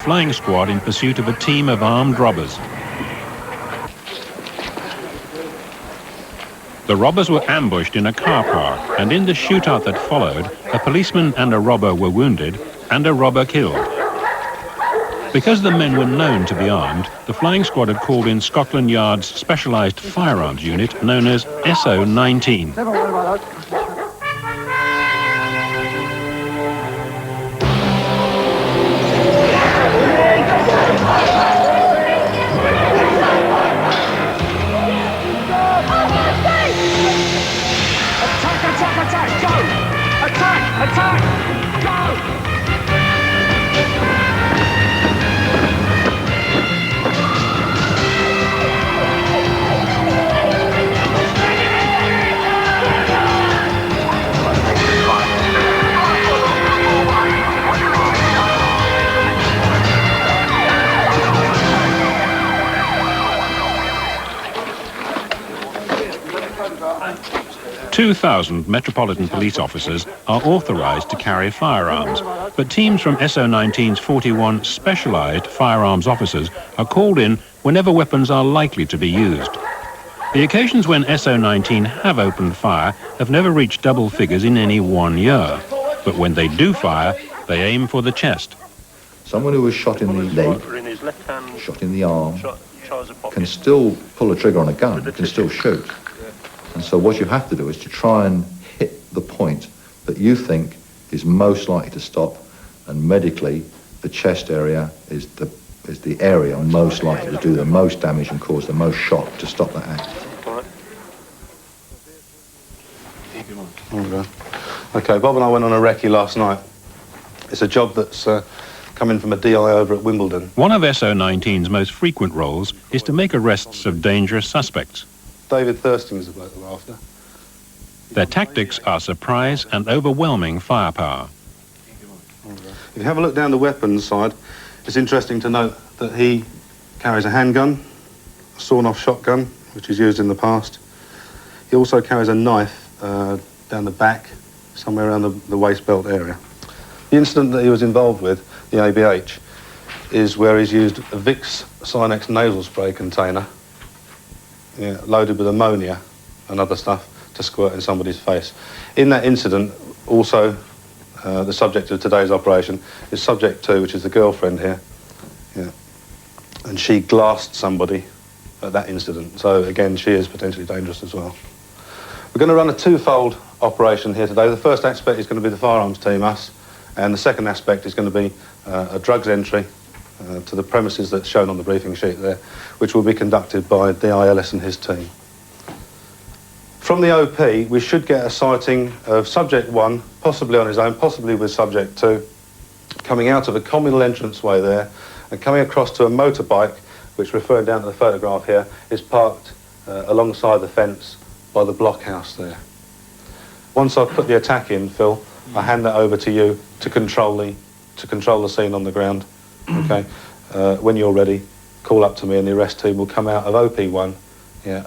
flying squad in pursuit of a team of armed robbers. The robbers were ambushed in a car park, and in the shootout that followed, a policeman and a robber were wounded and a robber killed. Because the men were known to be armed, the flying squad had called in Scotland Yard's specialised firearms unit known as SO19. Never worry about that. Attack, go! Attack, go! 2,000 Metropolitan Police officers are authorised to carry firearms, but teams from SO19's 41 specialised firearms officers are called in whenever weapons are likely to be used. The occasions when SO19 have opened fire have never reached double figures in any one year, but when they do fire, they aim for the chest. Someone who was shot in the leg, shot in the arm, can still pull a trigger on a gun, can still shoot. And so what you have to do is to try and hit the point that you think is most likely to stop, and medically the chest area is the area most likely to do the most damage and cause the most shock to stop that act. Okay, Bob and I went on a recce last night. It's a job that's coming from a DI over at Wimbledon. One of SO19's most frequent roles is to make arrests of dangerous suspects. David Thurston is the bloke we're after. Their tactics are surprise and overwhelming firepower. If you have a look down the weapons side, it's interesting to note that he carries a handgun, a sawn-off shotgun, which is used in the past. He also carries a knife down the back, somewhere around the waist belt area. The incident that he was involved with, the ABH, is where he's used a Vicks Sinex nasal spray container, loaded with ammonia and other stuff, to squirt in somebody's face. In that incident, also, the subject of today's operation is subject 2, which is the girlfriend here. And she glassed somebody at that incident. So again, she is potentially dangerous as well. We're going to run a twofold operation here today. The first aspect is going to be the firearms team, us, and the second aspect is going to be a drugs entry to the premises that's shown on the briefing sheet there, which will be conducted by D.I. Ellis and his team. From the OP, we should get a sighting of subject 1, possibly on his own, possibly with subject 2, coming out of a communal entranceway there and coming across to a motorbike, which, referring down to the photograph here, is parked alongside the fence by the blockhouse there. Once I've put the attack in, Phil, I hand that over to you to control the scene on the ground. Okay, when you're ready, call up to me and the arrest team will come out of OP1,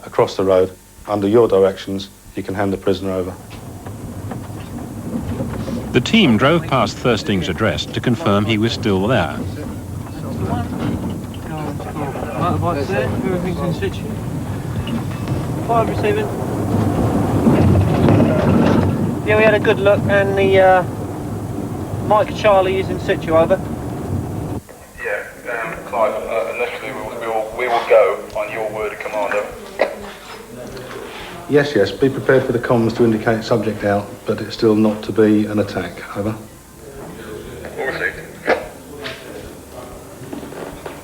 across the road. Under your directions, you can hand the prisoner over. The team drove past Thirsting's address to confirm he was still there. Motorbike's there, everything's in situ. Fire receiving. Yeah, we had a good look, and the Mike Charlie is in situ, over. Clive, initially we will go on your word of command, over. Yes, be prepared for the comms to indicate subject out, but it's still not to be an attack, over. All received.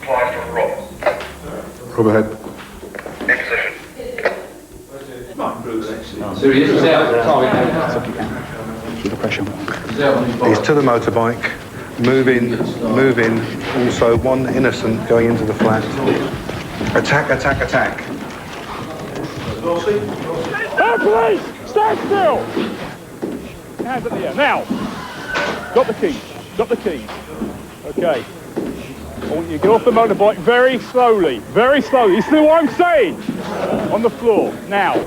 Clive from Rob. Rob ahead. In position. He's to the motorbike, moving, also one innocent going into the flat. Attack. Hey, police! Stand still! Hands up in the air. Now! Got the keys. Okay. I want you to get off the motorbike very slowly. You see what I'm saying? On the floor. Now.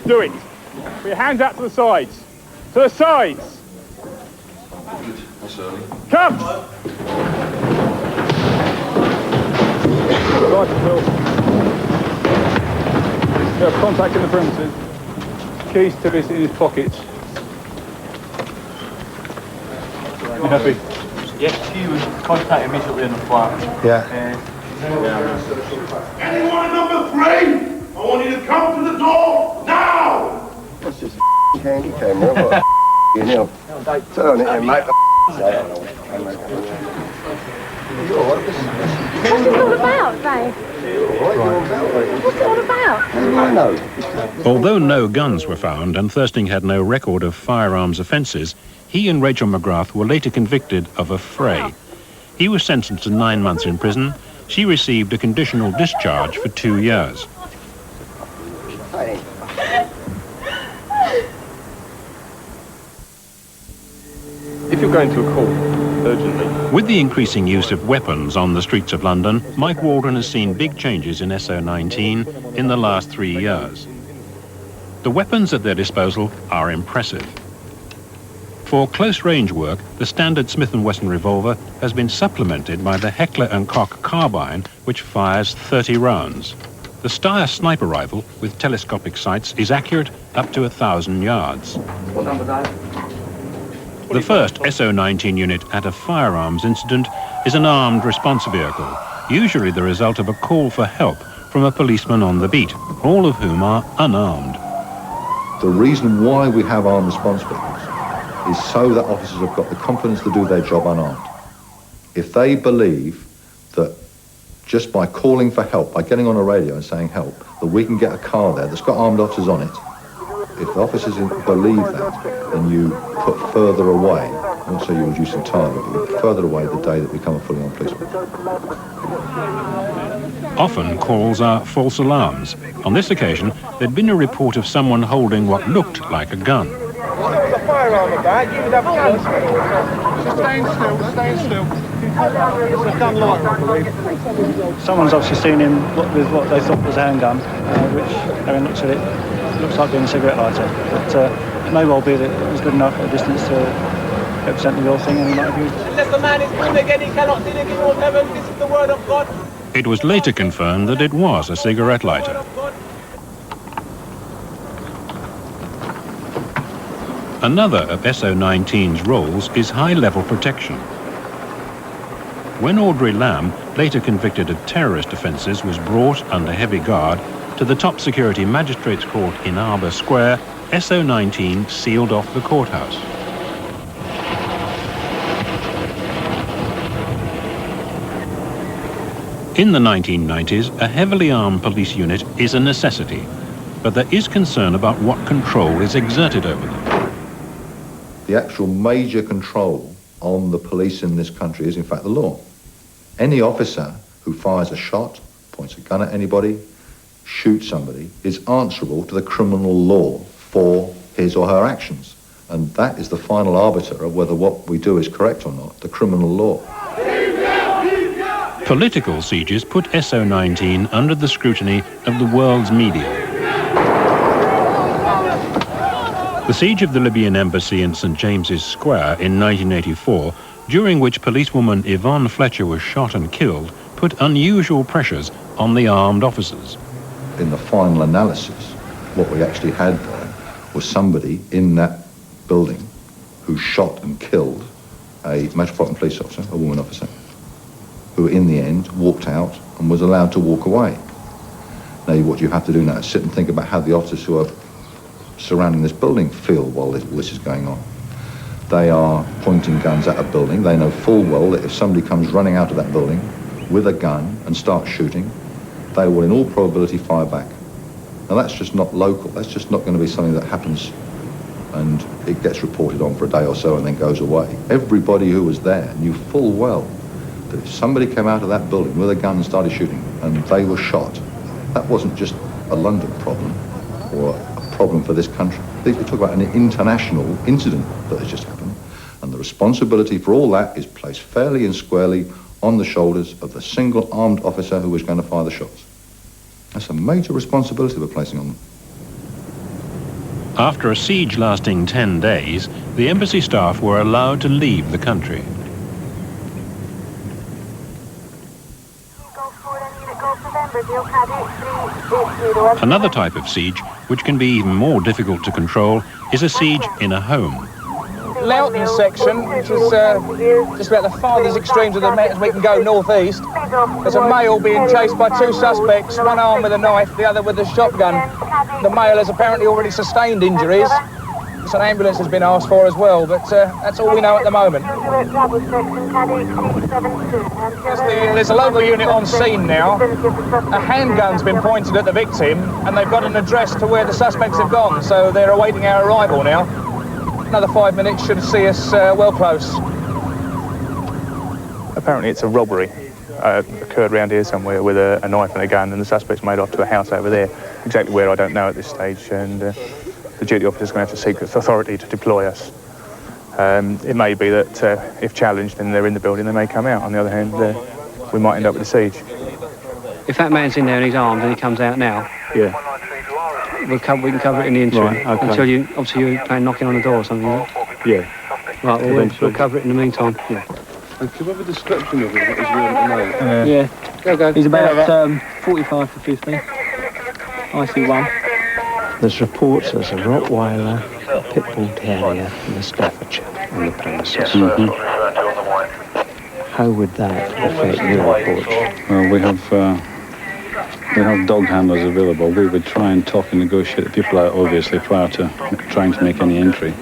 Do it. Put your hands out to the sides. Come! rifle, Bill. We have contact in the premises. Keys to this in his pockets. You happy? Yes, she was contacting immediately in the flat. Yeah. Anyone in number 3? I want you to come to the door now! That's just a candy camera. What you know? Turn it and make the What's it all about, Dave? What's it all about? I know. Although no guns were found and Thirsting had no record of firearms offences, he and Rachel McGrath were later convicted of a fray. He was sentenced to 9 months in prison. She received a conditional discharge for 2 years. If you're going to a court urgently. With the increasing use of weapons on the streets of London, Mike Waldron has seen big changes in SO19 in the last 3 years. The weapons at their disposal are impressive. For close-range work, the standard Smith & Wesson revolver has been supplemented by the Heckler & Koch carbine, which fires 30 rounds. The Steyr sniper rifle with telescopic sights is accurate up to 1,000 yards. The first SO19 unit at a firearms incident is an armed response vehicle, usually the result of a call for help from a policeman on the beat, all of whom are unarmed. The reason why we have armed response vehicles is so that officers have got the confidence to do their job unarmed. If they believe that just by calling for help, by getting on a radio and saying help, that we can get a car there that's got armed officers on it, if the officers believe that, then you put further away, I won't say you reduce entirely, but you put further away the day that we become a fully armed policeman. Often calls are false alarms. On this occasion, there'd been a report of someone holding what looked like a gun. There's a firearm about, you would have a gun. Stand still. It's a gun light, I believe. Someone's obviously seen him with what they thought was a handgun, which, having looked at it, looks like being a cigarette lighter. But it may well be that it was good enough at a distance to represent the real thing, and he might have used it. Unless a man is born again, he cannot sin again or heaven. This is the word of God. It was later confirmed that it was a cigarette lighter. Another of SO19's roles is high-level protection. When Audrey Lamb, later convicted of terrorist offences, was brought under heavy guard to the top security magistrates' court in Arbour Square, SO19 sealed off the courthouse. In the 1990s, a heavily armed police unit is a necessity, but there is concern about what control is exerted over them. The actual major control on the police in this country is in fact the law. Any officer who fires a shot, points a gun at anybody, shoots somebody, is answerable to the criminal law for his or her actions. And that is the final arbiter of whether what we do is correct or not, the criminal law. Political sieges put SO19 under the scrutiny of the world's media. The siege of the Libyan embassy in St. James's Square in 1984, during which policewoman Yvonne Fletcher was shot and killed, put unusual pressures on the armed officers. In the final analysis, what we actually had there was somebody in that building who shot and killed a Metropolitan Police officer, a woman officer, who in the end walked out and was allowed to walk away. Now what you have to do now is sit and think about how the officers who are surrounding this building feel while this is going on. They are pointing guns at a building. They know full well that if somebody comes running out of that building with a gun and starts shooting, they will in all probability fire back. Now that's just not local. That's just not going to be something that happens and it gets reported on for a day or so and then goes away. Everybody who was there knew full well that if somebody came out of that building with a gun and started shooting and they were shot, that wasn't just a London problem or a problem for this country. We talk about an international incident that has just happened, and the responsibility for all that is placed fairly and squarely on the shoulders of the single armed officer who was going to fire the shots. That's a major responsibility we're placing on them. After a siege lasting 10 days, the embassy staff were allowed to leave the country. Another type of siege, which can be even more difficult to control, is a siege in a home. Loughton section, which is just about the farthest extremes of the Met as we can go northeast. There's a male being chased by two suspects, one armed with a knife, the other with a shotgun. The male has apparently already sustained injuries. An ambulance has been asked for as well, but that's all we know at the moment. There's a local unit on scene now. A handgun's been pointed at the victim, and they've got an address to where the suspects have gone, so they're awaiting our arrival now. Another 5 minutes should see us well close. Apparently it's a robbery. Occurred around here somewhere with a knife and a gun, and the suspect's made off to a house over there. Exactly where I don't know at this stage, and the duty officer's going to have to seek authority to deploy us. It may be that if challenged and they're in the building, they may come out. On the other hand, we might end up with a siege. If that man's in there and he's armed and he comes out now, Yeah. we can cover it in the interim. Right, okay. Until you, obviously you're playing knocking on the door or something, is it? Yeah. Right, well, we'll cover it in the meantime. Yeah. And can we have a description of him? What he's wearing at the moment? Yeah. Go. He's about 45 to 50. I see one. There's reports there's a Rottweiler, a Pit Bull Terrier and a Staffordshire on the premises. Mm-hmm. How would that affect your reports? Well, we have dog handlers available. We would try and talk and negotiate the people out, obviously, prior to trying to make any entry.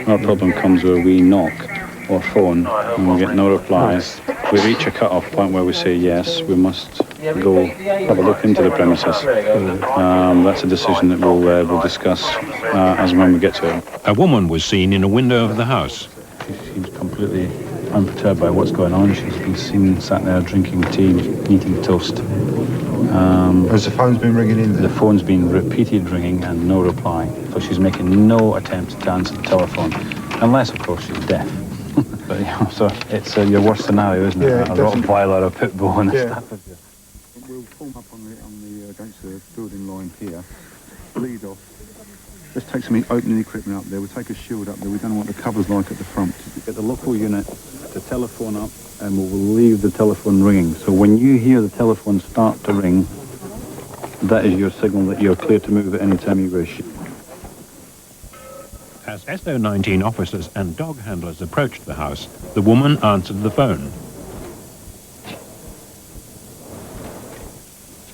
Our problem comes where we knock or phone and we get no replies. We reach a cut-off point where we say, yes, we must go have a look into the premises. That's a decision that we'll discuss as and when we get to it. A woman was seen in a window of the house. She seems completely unperturbed by what's going on. She's been seen sat there drinking tea, eating toast. Has the phone's been ringing in there? The phone's been repeated ringing and no reply. So she's making no attempt to answer the telephone, unless, of course, she's deaf. But, so it's your worst scenario, isn't it? A Rottweiler, a Pit Bull and a Staffordshire. We'll form up on the against the building line here, lead off. Let's take some opening equipment up there. We'll take a shield up there. We don't know what the cover's like at the front. Get the local unit to telephone up, and we'll leave the telephone ringing. So when you hear the telephone start to ring, that is your signal that you're clear to move at any time you wish. As SO19 officers and dog handlers approached the house, the woman answered the phone.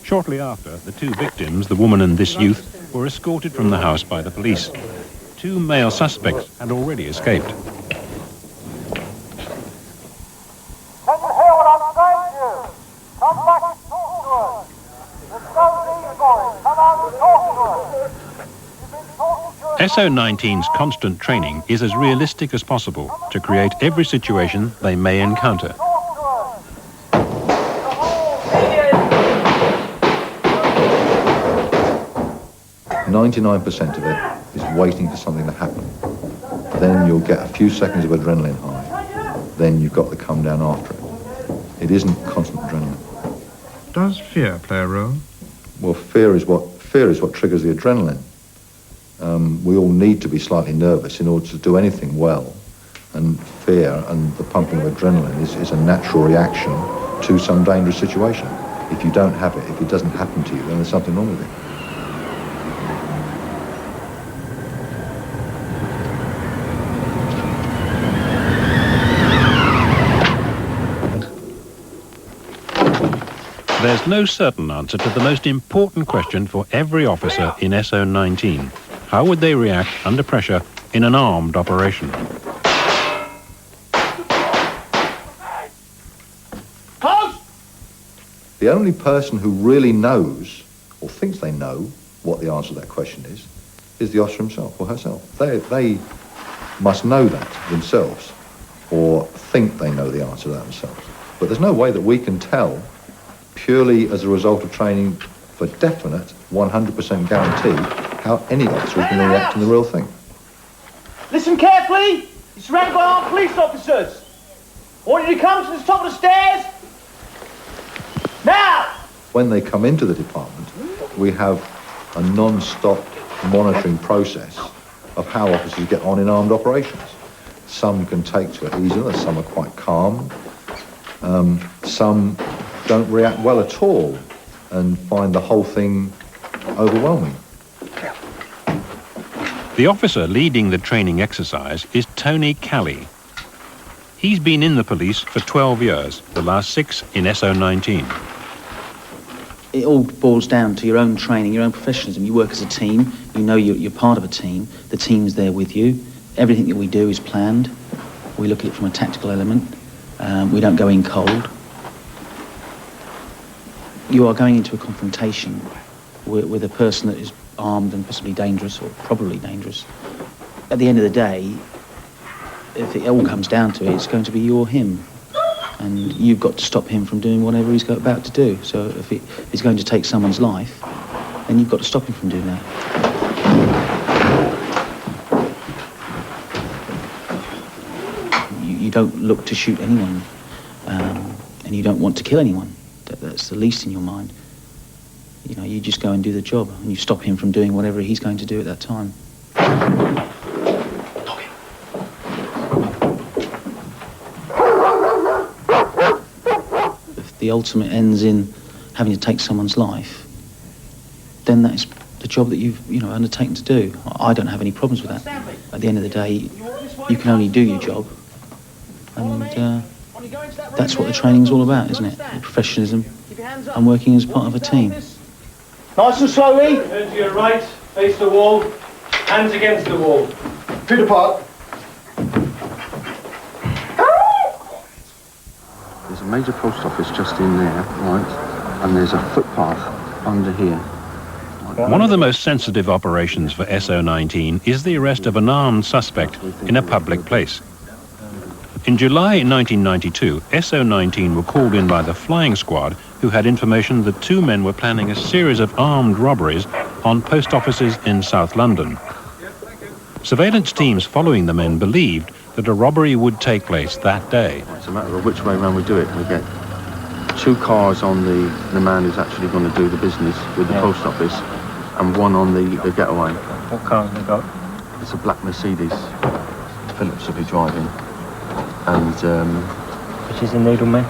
Shortly after, the two victims, the woman and this youth, were escorted from the house by the police. Two male suspects had already escaped. Can you hear what I'm saying to you? Come back and talk to us. There's no need for it. Come out and talk to us. You've been talking to us. SO19's constant training is as realistic as possible to create every situation they may encounter. 99% of it is waiting for something to happen. Then you'll get a few seconds of adrenaline high. Then you've got to come down after it. It isn't constant adrenaline. Does fear play a role? Well, fear is what triggers the adrenaline. We all need to be slightly nervous in order to do anything well. And fear and the pumping of adrenaline is a natural reaction to some dangerous situation. If you don't have it, if it doesn't happen to you, then there's something wrong with it. There's no certain answer to the most important question for every officer in SO19. How would they react under pressure in an armed operation? The only person who really knows, or thinks they know, what the answer to that question is the officer himself or herself. They must know that themselves, or think they know the answer to that themselves. But there's no way that we can tell, purely as a result of training for definite, 100% guarantee, how any officer is going to react to the real thing. Listen carefully. You're surrounded by armed police officers. I want you to come to the top of the stairs. Now! When they come into the department, we have a non-stop monitoring process of how officers get on in armed operations. Some can take to it easily, some are quite calm. Some don't react well at all and find the whole thing overwhelming. The officer leading the training exercise is Tony Calley. He's been in the police for 12 years, the last 6 in SO19. It all boils down to your own training, your own professionalism. You work as a team, you know you're part of a team, the team's there with you. Everything that we do is planned. We look at it from a tactical element. We don't go in cold. You are going into a confrontation with a person that is armed and possibly dangerous, or probably dangerous. At the end of the day, if it all comes down to it, it's going to be you or him. And you've got to stop him from doing whatever he's about to do. So if he's going to take someone's life, then you've got to stop him from doing that. You don't look to shoot anyone, and you don't want to kill anyone. That's the least in your mind. You know, you just go and do the job, and you stop him from doing whatever he's going to do at that time. If the ultimate ends in having to take someone's life, then that's the job that you've undertaken to do. I don't have any problems with that. At the end of the day, you can only do your job, and that's what the training's all about, isn't it? Professionalism and working as part of a team. Nice and slowly. Turn to your right, face the wall, hands against the wall. Feet apart. There's a major post office just in there, right, and there's a footpath under here. One of the most sensitive operations for SO19 is the arrest of an armed suspect in a public place. In July 1992, SO19 were called in by the flying squad who had information that 2 men were planning a series of armed robberies on post offices in South London. Surveillance teams following the men believed that a robbery would take place that day. It's a matter of which way around we do it. We get 2 cars on the man who's actually going to do the business with the post office, and 1 on the getaway. What car have they got? It's a black Mercedes. Phillips will be driving. And which is the needle man?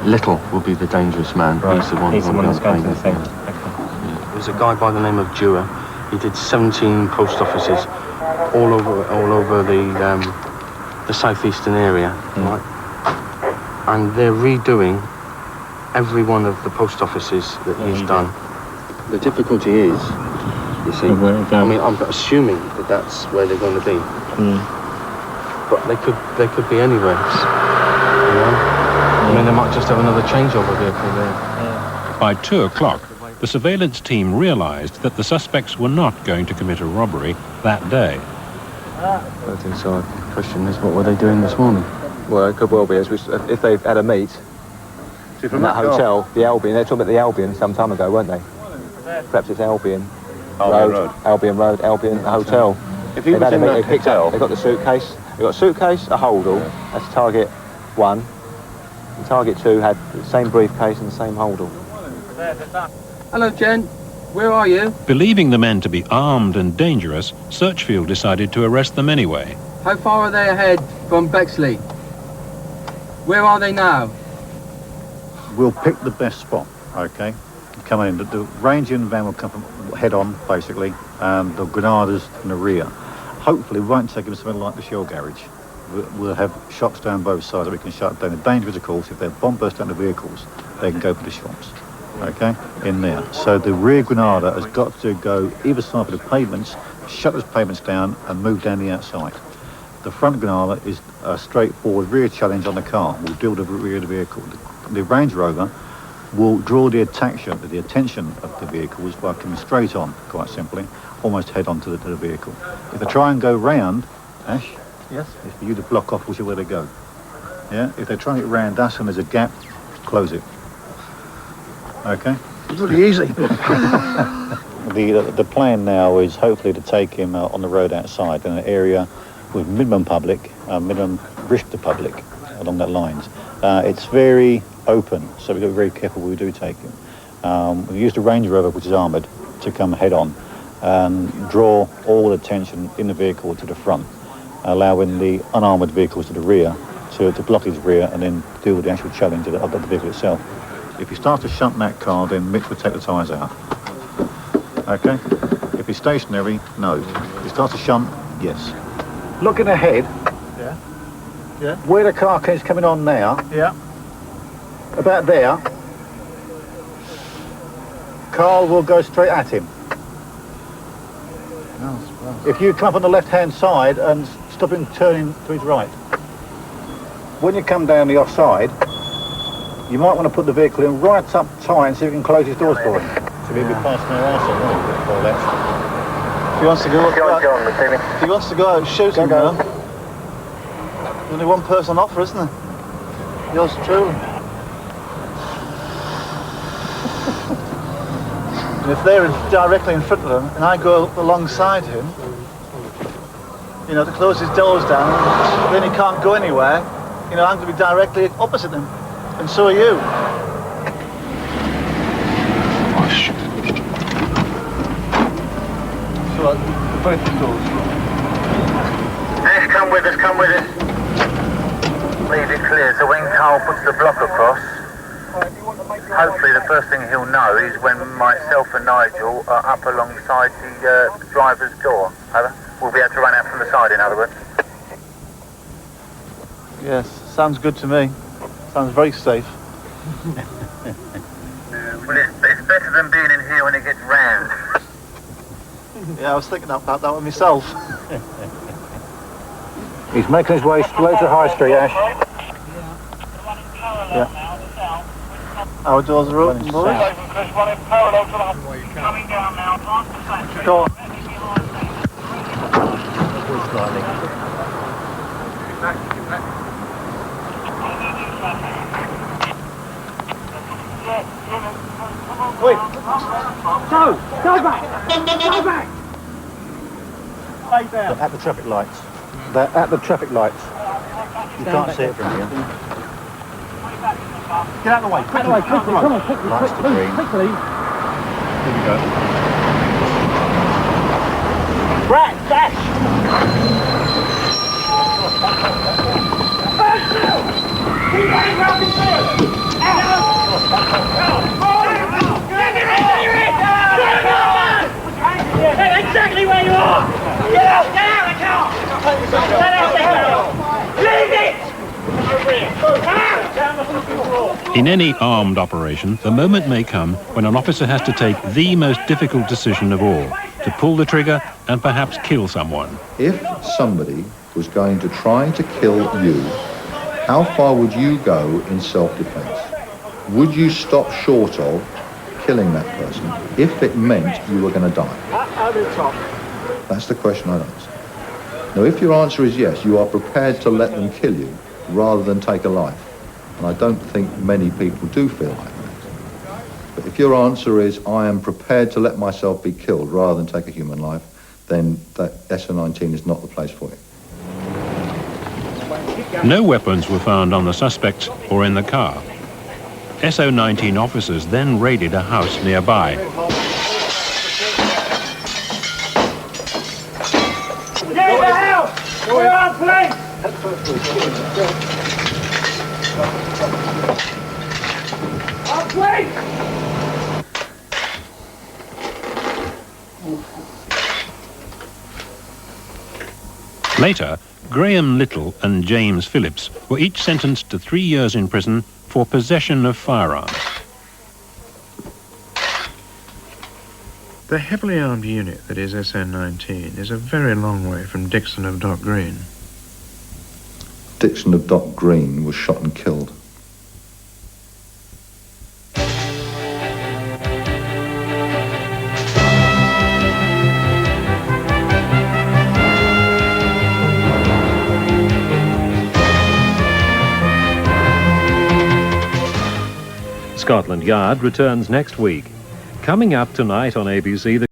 Little will be the dangerous man. Right. He's the one that's going to the thing. Yeah. There's a guy by the name of Dewar. He did 17 post offices all over the southeastern area, right? And they're redoing every one of the post offices that he's done. The difficulty is, you see, I mean, I'm assuming that that's where they're going to be. But they could be anywhere. You know? I mean, they might just have another changeover vehicle there. By 2 o'clock, the surveillance team realised that the suspects were not going to commit a robbery that day. But inside, the question is, what were they doing this morning? Well, it could well be, if they've had a meet in that hotel, the Albion. They're talking about the Albion some time ago, weren't they? Perhaps it's Albion Road, Albion Hotel. If he was in that hotel, they got the suitcase. They got a suitcase, a holdall. That's target 1. And target 2 had the same briefcase and the same holdall. Hello, Jen. Where are you? Believing the men to be armed and dangerous, Searchfield decided to arrest them anyway. How far are they ahead from Bexley? Where are they now? We'll pick the best spot, okay? Come in. The ranging van will come from head on, basically, and the Granadas in the rear. Hopefully, we won't take them to something like the shell garage. We'll have shops down both sides that we can shut down. The danger is, of course, if they're bomb burst down the vehicles, they can go for the shops, okay, in there. So the rear Granada has got to go either side of the pavements, shut those pavements down and move down the outside. The front Granada is a straightforward rear challenge on the car. We'll deal with the rear of the vehicle. The Range Rover will draw the attention of the vehicles by coming straight on, quite simply, almost head on to the vehicle. If they try and go round, Ash, yes, it's for you to block off whichever way they go. Yeah, if they try and get round us and there's a gap, close it. Okay? It's really easy. The plan now is hopefully to take him on the road outside in an area with minimum public, minimum risk to public along that lines. It's very open, so we've got to be very careful when we do take him. We used a Range Rover, which is armoured, to come head on and draw all the attention in the vehicle to the front, allowing the unarmoured vehicles to the rear to block his rear and then deal with the actual challenge of the vehicle itself. If he starts to shunt that car, then Mitch will take the tyres out. Okay? If he's stationary, no. If he starts to shunt, yes. Looking ahead, Yeah. Yeah. where the car is coming on now, Yeah. about there, Carl will go straight at him. If you come up on the left-hand side and stop him turning to his right. When you come down the offside, you might want to put the vehicle in right up tight so you can close his doors for him. So he'll be passing their arse on, won't he? All that. If he wants to go out, if he wants to go out and shoot him now, there's only one person on offer, isn't there? Yours truly. And if they're directly in front of him and I go alongside him, you know, to close his doors down, then he can't go anywhere, you know, I'm going to be directly opposite him. And so are you. So, both the doors. Yes, come with us, come with us. Leave it clear, so when Carl puts the block across, hopefully the first thing he'll know is when myself and Nigel are up alongside the driver's door. Over. We'll be able to run out from the side, in other words. Yes, sounds good to me. Sounds very safe. Well, it's better than being in here when it gets rammed. Yeah, I was thinking about that one myself. He's making his way straight to High Street, Ash. Yeah. Our doors are open, boys. Go on. Wait. Go back. Go back. Stay down. At the traffic lights. They're at the traffic lights. You can't see it from here. Get out of the way. Quickly. Come on. Quickly. Lights to green. Quickly. Here we go. Rat, dash. Keep running round the field. Exactly where you are! Get out of the car! Get out of the car! Leave it! In any armed operation, the moment may come when an officer has to take the most difficult decision of all, to pull the trigger and perhaps kill someone. If somebody was going to try to kill you, how far would you go in self-defense? Would you stop short of killing that person if it meant you were going to die? That's the question I'd answer. Now, if your answer is yes, you are prepared to let them kill you rather than take a life. And I don't think many people do feel like that. But if your answer is, I am prepared to let myself be killed rather than take a human life, then that SO19 is not the place for you. No weapons were found on the suspects or in the car. SO19 officers then raided a house nearby. Get in the house! We're on police! On police! Later, Graham Little and James Phillips were each sentenced to 3 years in prison for possession of firearms. The heavily armed unit that is SO19 is a very long way from Dixon of Dock Green. Dixon of Dock Green was shot and killed. Scotland Yard returns next week. Coming up tonight on ABC,